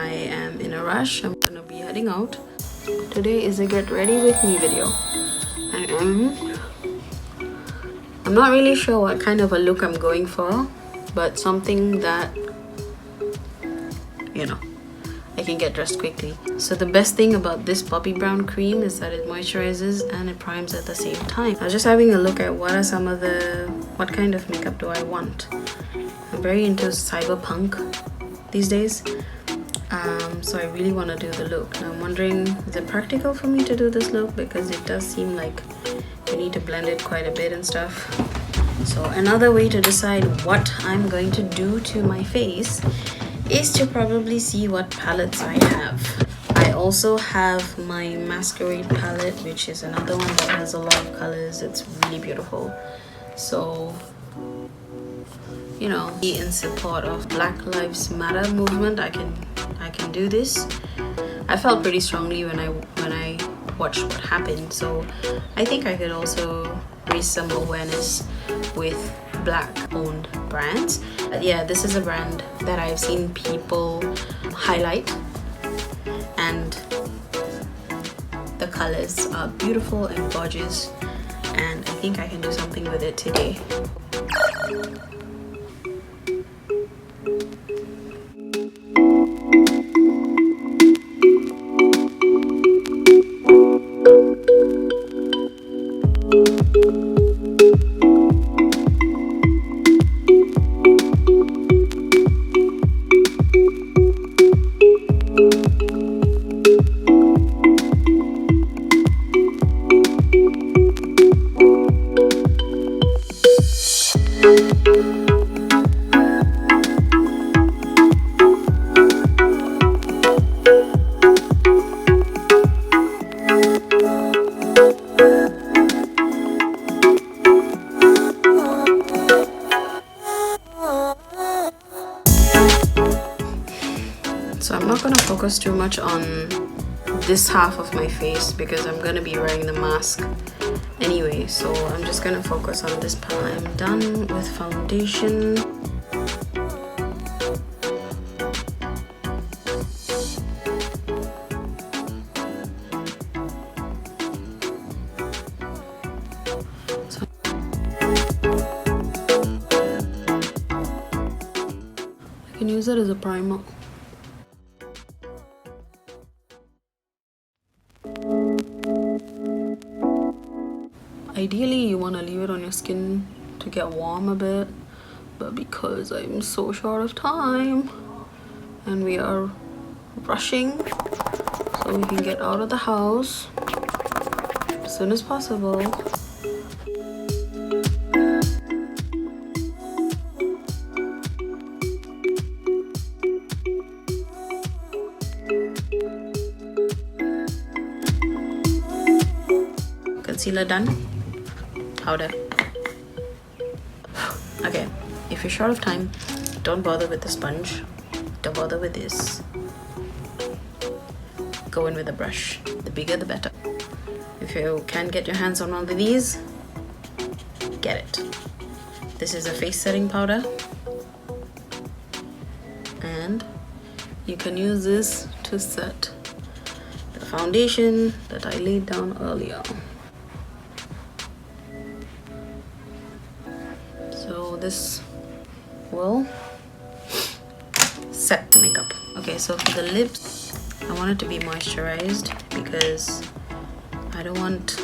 I am in a rush. I'm gonna be heading out. Today is a get ready with me video. I'm not really sure what kind of a look I'm going for, but something that, you know, I can get dressed quickly. So the best thing about this poppy brown cream is that it moisturizes and it primes at the same time. I was just having a look at what kind of makeup do I want. I'm very into cyberpunk these days, so I really want to do the look. Now I'm wondering, is it practical for me to do this look, because it does seem like you need to blend it quite a bit and stuff. So another way to decide what I'm going to do to my face is to probably see what palettes I have. I also have my Masquerade palette, which is another one that has a lot of colors. It's really beautiful. So, you know, be in support of Black Lives Matter movement, I can do this. I felt pretty strongly when I watched what happened, so I think I could also raise some awareness with black owned brands. Yeah, this is a brand that I've seen people highlight, and the colors are beautiful and gorgeous, and I think I can do something with it today. So I'm not going to focus too much on this half of my face because I'm going to be wearing the mask anyway. So I'm just going to focus on this part. I'm done with foundation. I can use it as a primer. Ideally, you want to leave it on your skin to get warm a bit, but because I'm so short of time and we are rushing so we can get out of the house as soon as possible, concealer done. Powder. Okay, if you're short of time, don't bother with the sponge, don't bother with this, go in with a brush. The bigger the better. If you can't get your hands on one of these, get it. This is a face setting powder, and you can use this to set the foundation that I laid down earlier. This will set the makeup. Okay, so for the lips, I want it to be moisturized because I don't want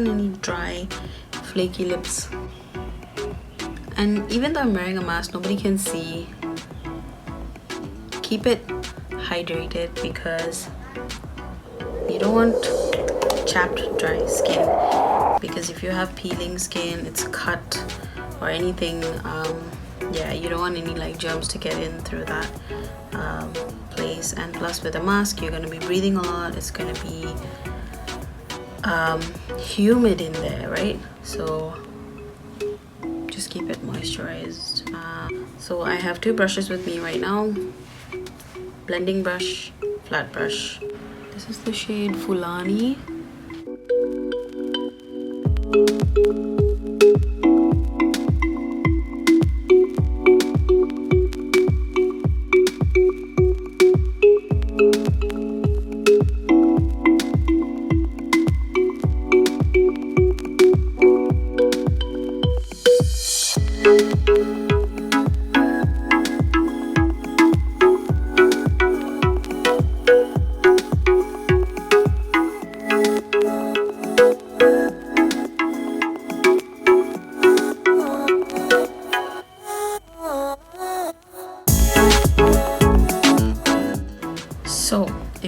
any dry, flaky lips. And even though I'm wearing a mask, nobody can see. Keep it hydrated because you don't want chapped, dry skin. Because if you have peeling skin, it's cut or anything, yeah, you don't want any like germs to get in through that place. And plus with a mask, you're going to be breathing a lot. It's going to be humid in there, right? So just keep it moisturized. So I have two brushes with me right now, blending brush, flat brush. This is the shade Fulani.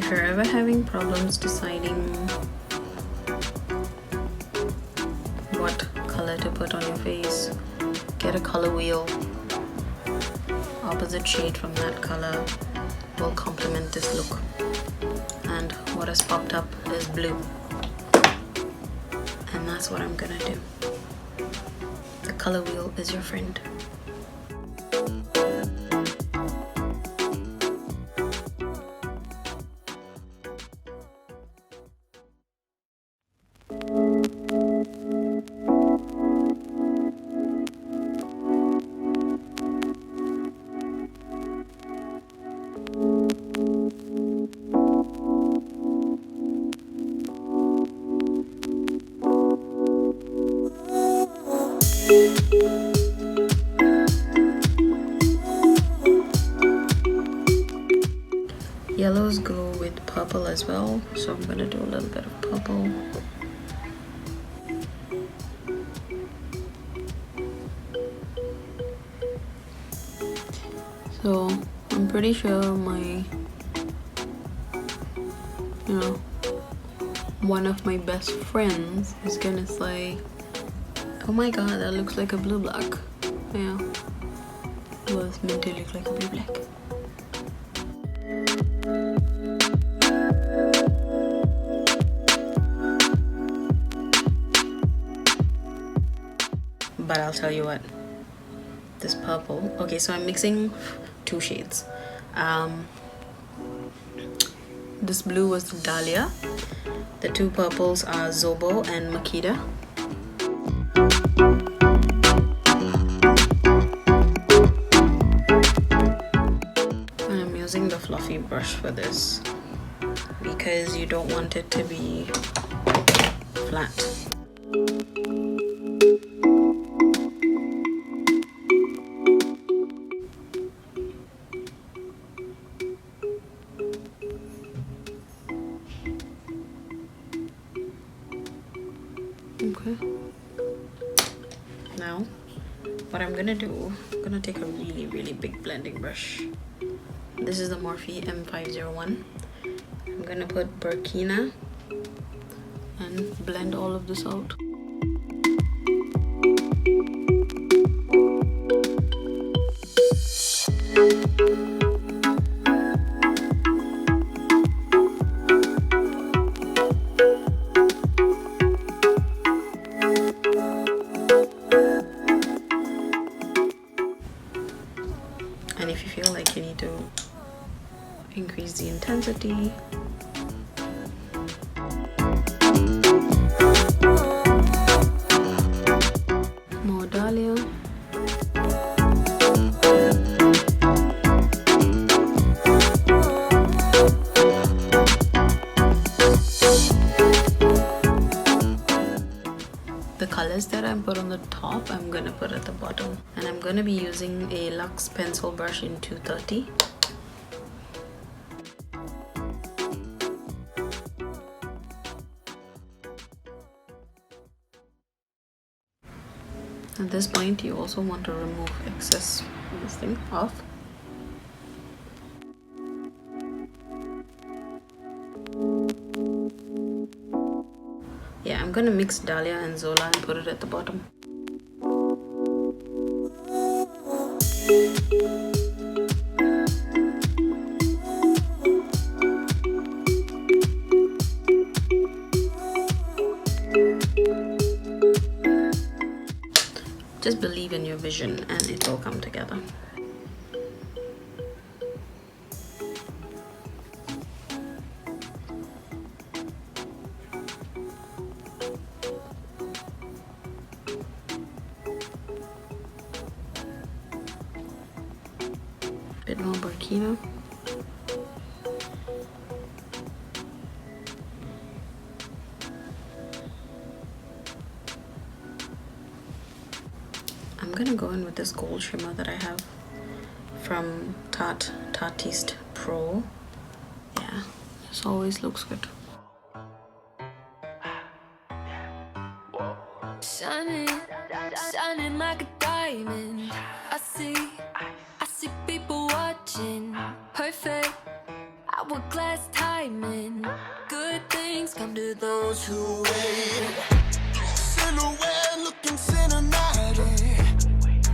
If you're ever having problems deciding what color to put on your face, get a color wheel. Opposite shade from that color will complement this look. And what has popped up is blue. And that's what I'm gonna do. The color wheel is your friend. Yellows go with purple as well, so I'm gonna do a little bit of purple. So I'm pretty sure my, one of my best friends is gonna say, oh my god, that looks like a blue black. Yeah, it was meant to look like a blue black. But I'll tell you what, this purple, okay, so I'm mixing two shades. This blue was Dahlia. The two purples are Zobo and Makita. And I'm using the fluffy brush for this because you don't want it to be flat. Okay, now what I'm gonna do, I'm gonna take a really big blending brush. This is the Morphe M501. I'm gonna put Burkina and blend all of this out. And if you feel like you need to increase the intensity, more Dahlia. The colors that I put on the top, I'm gonna put at the bottom. And I'm gonna be using a Luxe pencil brush in 230. At this point, you also want to remove excess this thing off. Yeah, I'm gonna mix Dahlia and Zola and put it at the bottom. Just believe in your vision and it will come together. Bit more Burkina. I'm gonna go in with this gold shimmer that I have from Tarte Tarteist Pro. Yeah, this always looks good. Shining, shining like a diamond. I see people watching. Perfect. hourglass timing. Good things come to those who wait. Silhouette looking cinematic.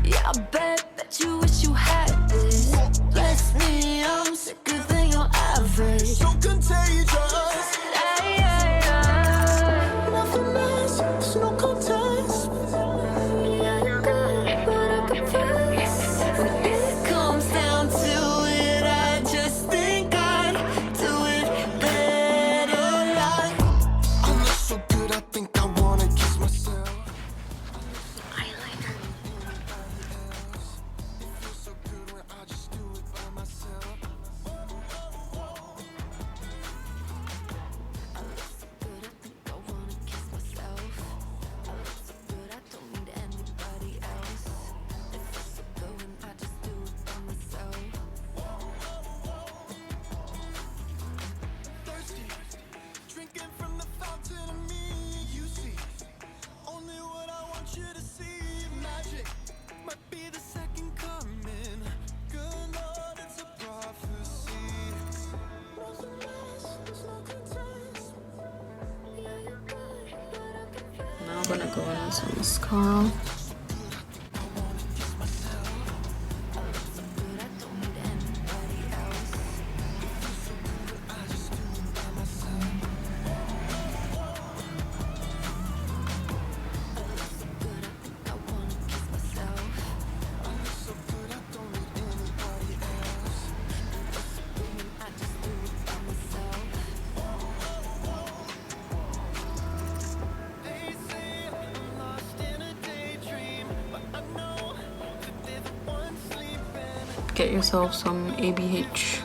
Yeah, I bet you wish you had this. Bless me, I'm sicker than your average. So contagious. Nothing less, there's no contest. Yeah, you're good, but I confess. When it comes down to it, I just think I'd do it better. Like, I'm not so good, I think I wanna kiss myself. Eyeliner. Now I'm gonna go in with some mascara. Get yourself some ABH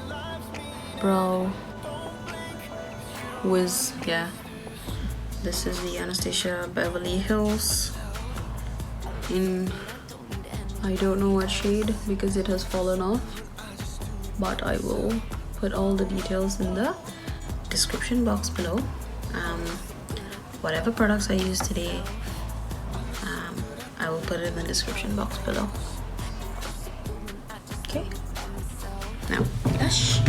brow whiz. Yeah, this is the Anastasia Beverly Hills in, I don't know what shade because it has fallen off, but I will put all the details in the description box below. Whatever products I use today, I will put it in the description box below. Okay, now blush.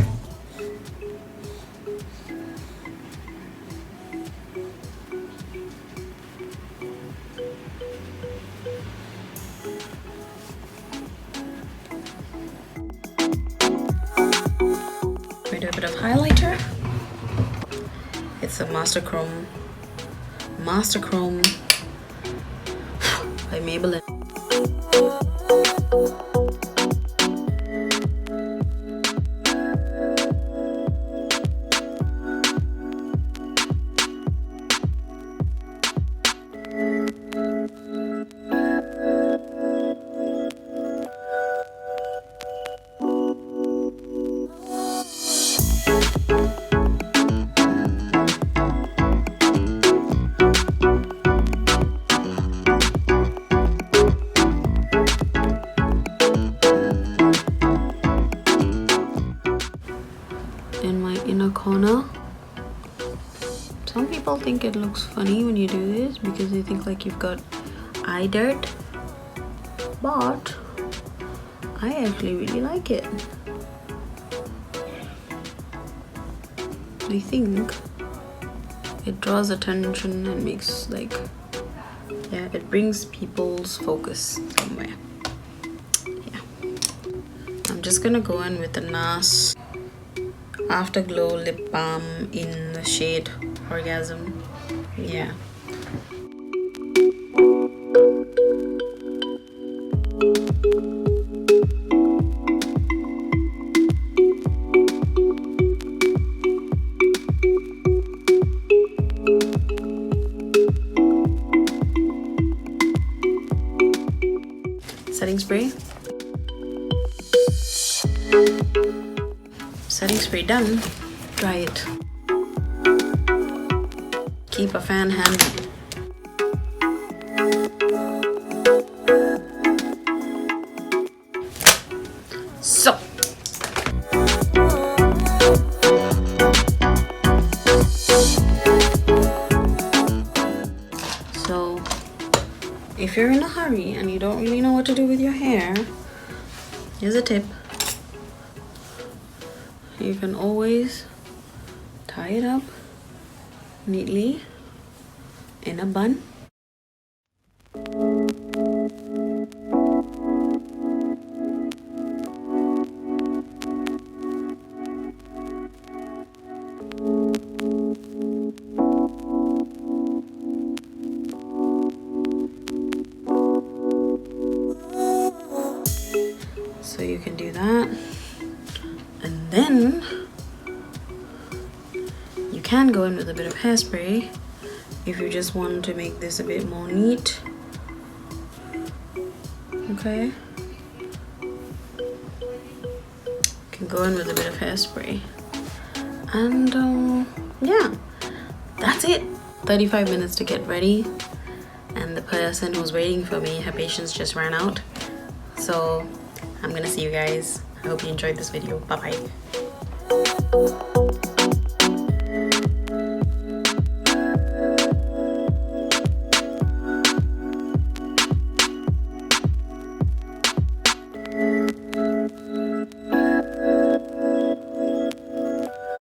We do a bit of highlighter. It's a Master Chrome by Maybelline. In my inner corner. Some people think it looks funny when you do this because they think like you've got eye dirt, but I actually really like it. I think it draws attention and makes like, yeah, it brings people's focus somewhere. Yeah, I'm just gonna go in with the Nars Afterglow lip balm in the shade Orgasm. Yeah. Setting spray. Setting spray done. Dry it. Keep a fan handy. So if you're in a hurry and you don't really know what to do with your hair, here's a tip. you can always tie it up neatly in a bun. So you can do that, and then you can go in with a bit of hairspray if you just want to make this a bit more neat. Okay, you can go in with a bit of hairspray, and yeah, that's it. 35 minutes to get ready, and the person who's waiting for me, her patience just ran out. So I'm gonna see you guys. I hope you enjoyed this video. Bye bye.